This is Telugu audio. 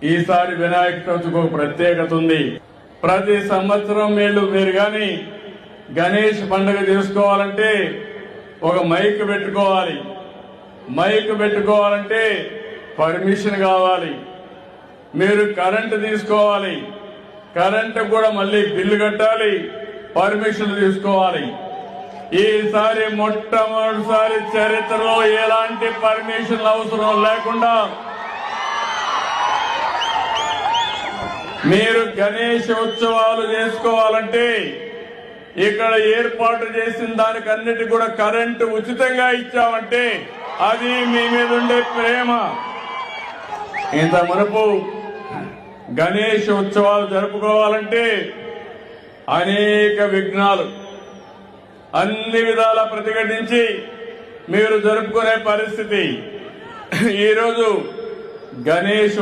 ఈసారి వినాయక చవితికి ఒక ప్రత్యేకత ఉంది. ప్రతి సంవత్సరం మీరు గాని గణేష్ పండుగ చేసుకోవాలంటే ఒక మైక్ పెట్టుకోవాలి. మైక్ పెట్టుకోవాలంటే పర్మిషన్ కావాలి. మీరు కరెంటు తీసుకోవాలి. కరెంటు కూడా మళ్ళీ బిల్లు కట్టాలి, పర్మిషన్ తీసుకోవాలి. ఈసారి మొట్టమొదటిసారి చరిత్రలో ఎలాంటి పర్మిషన్ అవసరం లేకుండా మీరు గణేష్ ఉత్సవాలు చేసుకోవాలంటే ఇక్కడ ఏర్పాటు చేసిన దానికి అన్నిటి కూడా కరెంటు ఉచితంగా ఇచ్చామంటే అది మీ మీద ఉండే ప్రేమ. ఇంత మునుపు గణేష్ ఉత్సవాలు జరుపుకోవాలంటే అనేక విఘ్నాలు, అన్ని విధాల ప్రతిఘటించి మీరు జరుపుకునే పరిస్థితి. ఈరోజు గణేష్